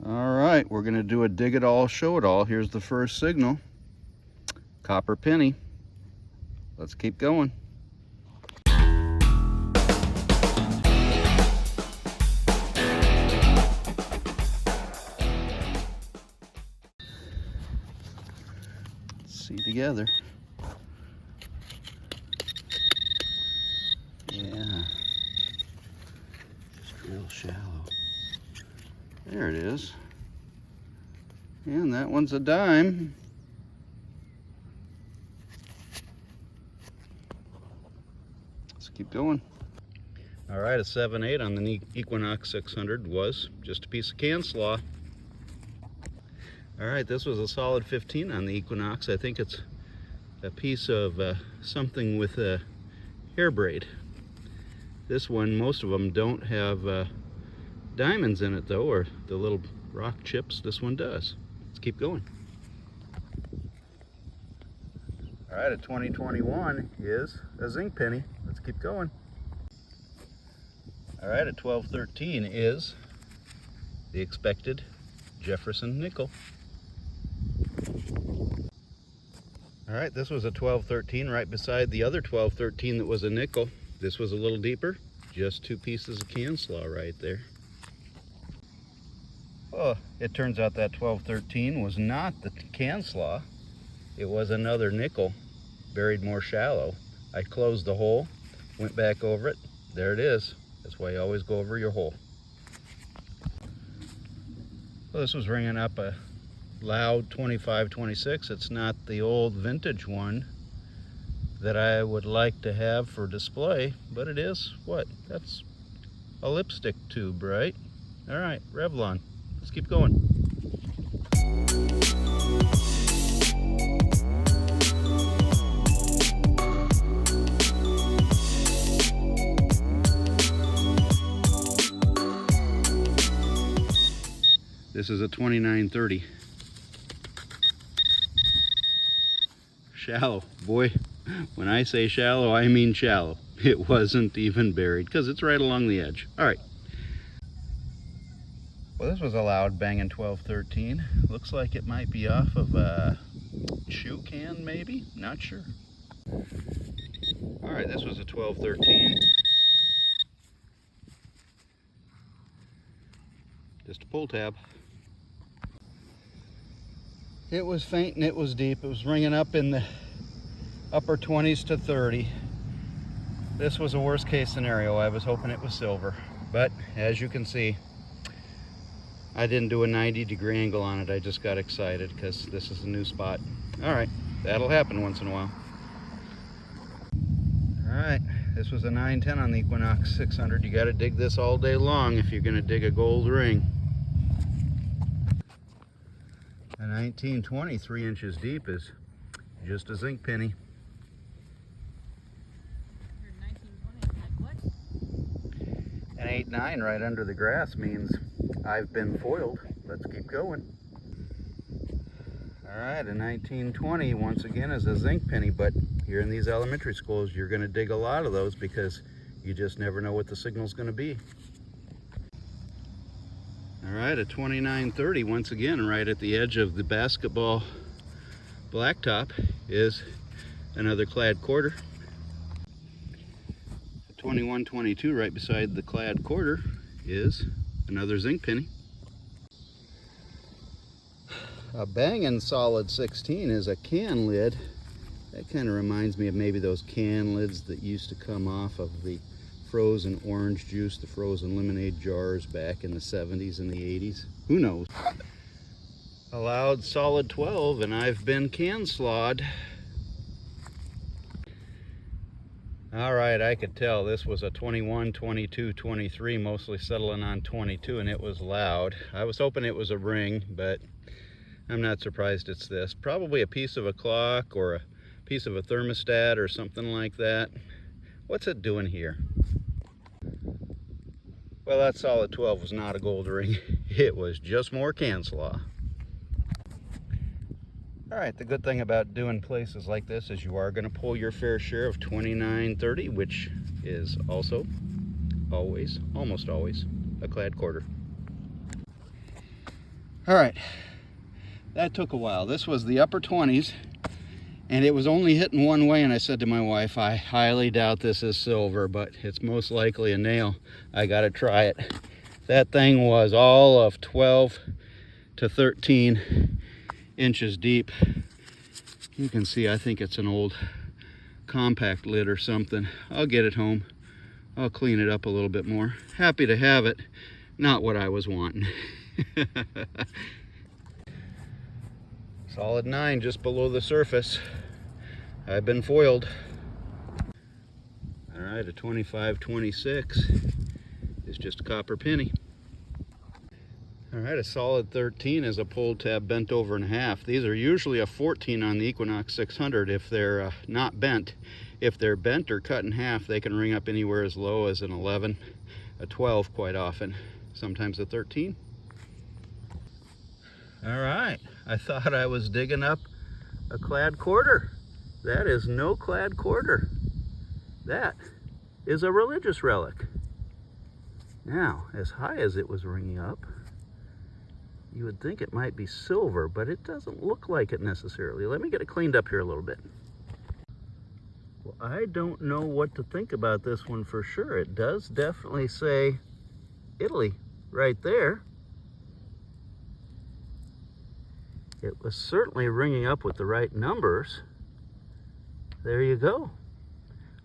All right, we're gonna do a dig it all, show it all. Here's the first signal, copper penny. Let's keep going. Let's see together. Yeah, just real shallow. There it is. And that one's a dime. Let's keep going. All right, a 7/8 on the Equinox 600 was just a piece of can slaw. All right, this was a solid 15 on the Equinox. I think it's a piece of something with a hair braid. This one, most of them don't have diamonds in it though, or the little rock chips. This one does. Let's keep going. All right, a 2021 is a zinc penny. Let's keep going. All right, a 1213 is the expected Jefferson nickel. All right, this was a 1213 right beside the other 1213 that was a nickel. This was a little deeper, just two pieces of can slaw right there. Oh, it turns out that 1213 was not the can slaw. It was another nickel, buried more shallow. I closed the hole, went back over it. There it is. That's why you always go over your hole. Well, this was ringing up a loud 2526. It's not the old vintage one that I would like to have for display, but it is what? That's a lipstick tube, right? All right, Revlon. Let's keep going. This is a 2930. Shallow. Boy, when I say shallow, I mean shallow. It wasn't even buried because it's right along the edge. All right. Well, this was a loud banging 1213. Looks like it might be off of a shoe can, maybe? Not sure. All right, this was a 1213. Just a pull tab. It was faint and it was deep. It was ringing up in the upper 20s to 30. This was a worst case scenario. I was hoping it was silver, but as you can see, I didn't do a 90-degree angle on it. I just got excited because this is a new spot. All right, that'll happen once in a while. All right, this was a 910 on the Equinox 600. You got to dig this all day long if you're going to dig a gold ring. A 1920, 3 inches deep, is just a zinc penny. An 8.9 right under the grass means I've been foiled. Let's keep going. All right, a 1920 once again is a zinc penny, but here in these elementary schools, you're going to dig a lot of those because you just never know what the signal's going to be. All right, a 2930 once again right at the edge of the basketball blacktop is another clad quarter. 2122 right beside the clad quarter is another zinc penny. A banging solid 16 is a can lid. That kind of reminds me of maybe those can lids that used to come off of the frozen orange juice, the frozen lemonade jars back in the 70s and the 80s. Who knows? A loud solid 12 and I've been can slawed. All right, I could tell this was a 21, 22, 23, mostly settling on 22, and it was loud. I was hoping it was a ring, but I'm not surprised it's this. Probably a piece of a clock or a piece of a thermostat or something like that. What's it doing here? Well, that solid 12 was not a gold ring. It was just more can slaw. All right, the good thing about doing places like this is you are going to pull your fair share of 2930, which is also always, almost always, a clad quarter. All right, that took a while. This was the upper 20s, and it was only hitting one way, and I said to my wife, I highly doubt this is silver, but it's most likely a nail. I gotta try it. That thing was all of 12 to 13 inches deep. You can see, I think it's an old compact lid or something. I'll get it home. I'll clean it up a little bit more. Happy to have it. Not what I was wanting. Solid 9 just below the surface. I've been foiled. All right, a 25-26 is just a copper penny. All right, a solid 13 is a pull tab bent over in half. These are usually a 14 on the Equinox 600 if they're not bent. If they're bent or cut in half, they can ring up anywhere as low as an 11, a 12 quite often, sometimes a 13. All right, I thought I was digging up a clad quarter. That is no clad quarter. That is a religious relic. Now, as high as it was ringing up, you would think it might be silver, but it doesn't look like it necessarily. Let me get it cleaned up here a little bit. Well, I don't know what to think about this one for sure. It does definitely say Italy right there. It was certainly ringing up with the right numbers. There you go.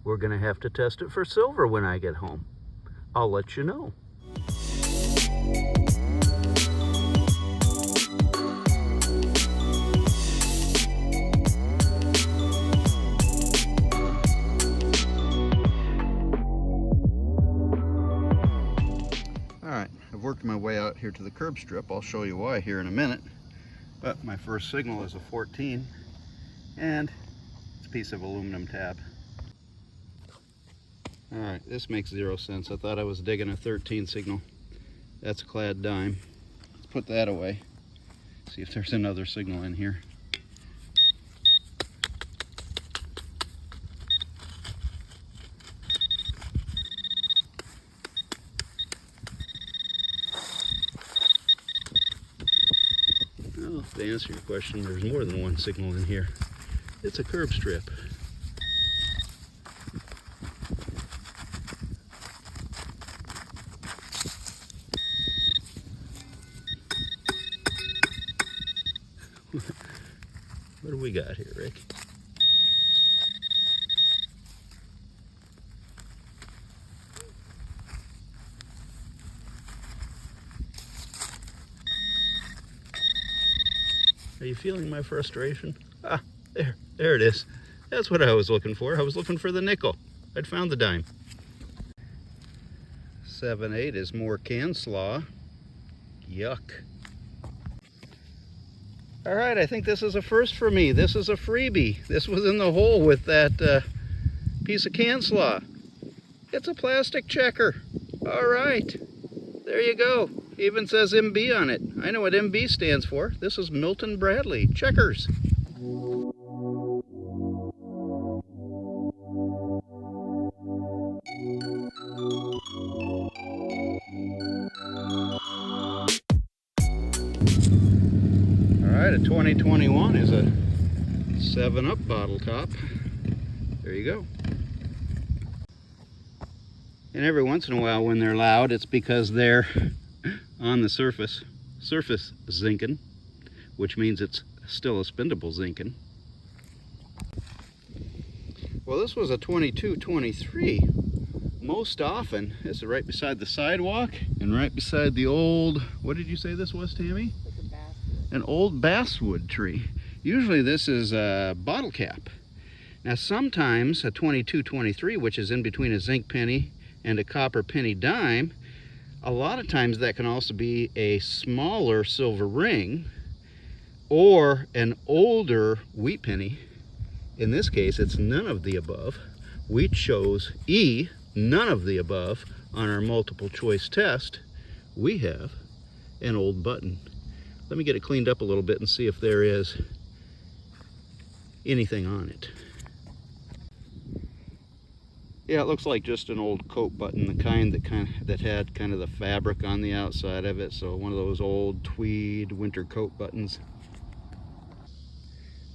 We're gonna have to test it for silver when I get home. I'll let you know. I've worked my way out here to the curb strip. I'll show you why here in a minute. But my first signal is a 14, and it's a piece of aluminum tab. All right, this makes 0 sense. I thought I was digging a 13 signal. That's a clad dime. Let's put that away. See if there's another signal in here. Well, to answer your question, there's more than one signal in here. It's a curb strip. What do we got here, Rick? Are you feeling my frustration? Ah, there it is. That's what I was looking for. I was looking for the nickel. I'd found the dime. 7/8 is more can slaw. Yuck. All right, I think this is a first for me. This is a freebie. This was in the hole with that piece of can slaw. It's a plastic checker. All right, there you go. Even says MB on it. I know what MB stands for. This is Milton Bradley checkers. All right, a 2021 is a 7-Up bottle top. There you go. And every once in a while when they're loud, it's because they're on the surface zinking, which means it's still a spindable zinking. Well, this was a 22-23. Most often, this is right beside the sidewalk and right beside the old, what did you say this was, Tammy? An old basswood tree. Usually this is a bottle cap. Now sometimes a 22-23, which is in between a zinc penny and a copper penny dime, a lot of times that can also be a smaller silver ring or an older wheat penny. In this case, it's none of the above. We chose E, none of the above, on our multiple choice test. We have an old button. Let me get it cleaned up a little bit and see if there is anything on it. Yeah, it looks like just an old coat button, the kind that had kind of the fabric on the outside of it. So one of those old tweed winter coat buttons.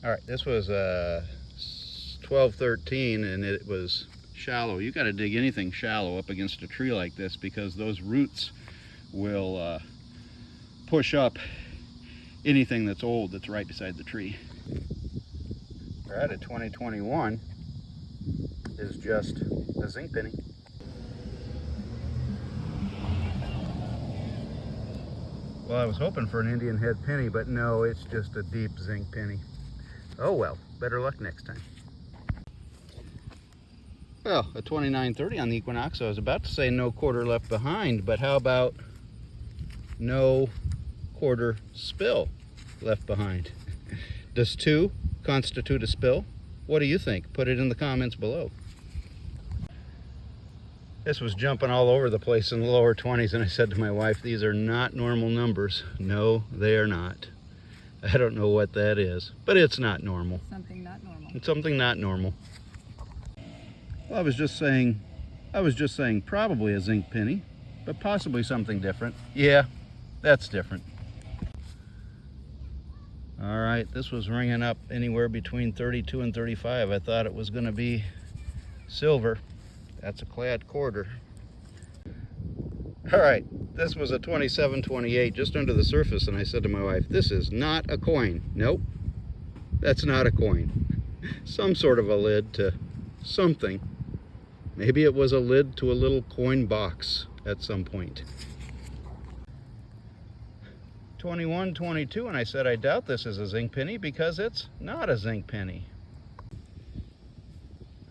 All right, this was 1213, and it was shallow. You got to dig anything shallow up against a tree like this because those roots will push up anything that's old that's right beside the tree. We're at a 2021 is just a zinc penny. Well, I was hoping for an Indian head penny, but no, it's just a deep zinc penny. Oh well, better luck next time. Well, a 2930 on the Equinox. I was about to say no quarter left behind, but how about no quarter spill left behind? Does 2 constitute a spill? What do you think? Put it in the comments below. This was jumping all over the place in the lower 20s, and I said to my wife, these are not normal numbers. No, they are not. I don't know what that is, but it's not normal. Something not normal. It's something not normal. Well, I was just saying probably a zinc penny, but possibly something different. Yeah, that's different. All right, this was ringing up anywhere between 32 and 35. I thought it was going to be silver. That's a clad quarter. All right, this was a 2728 just under the surface, and I said to my wife, this is not a coin. Nope, that's not a coin. Some sort of a lid to something. Maybe it was a lid to a little coin box at some point. 2122, and I said I doubt this is a zinc penny because it's not a zinc penny.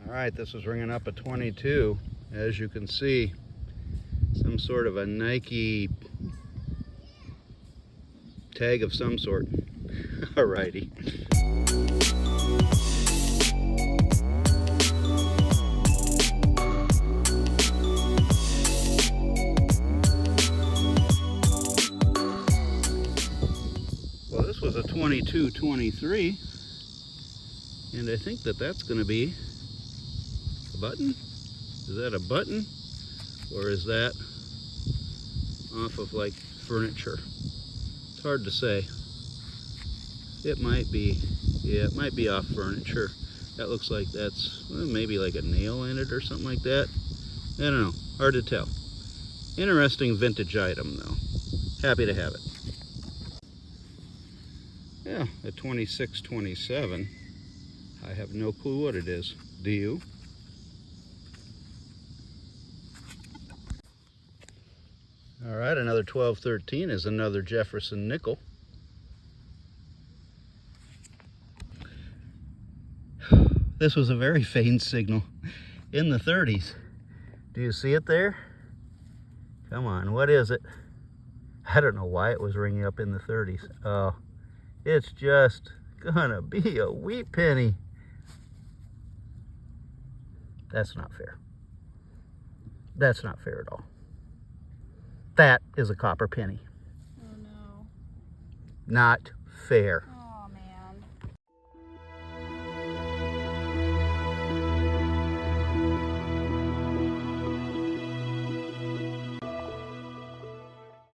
All right, this was ringing up a 22. As you can see, some sort of a Nike tag of some sort. All righty. Well, this was a 2223, and I think that's going to be a button. Is that a button, or is that off of like furniture? It's hard to say. It might be, yeah, it might be off furniture. That looks like that's maybe like a nail in it or something like that. I don't know, hard to tell. Interesting vintage item though. Happy to have it. Yeah, a 2627. I have no clue what it is. Do you? All right, another 1213 is another Jefferson nickel. This was a very faint signal in the 30s. Do you see it there? Come on, what is it? I don't know why it was ringing up in the 30s. Oh, it's just gonna be a wheat penny. That's not fair. That's not fair at all. That is a copper penny. Oh no. Not fair. Oh.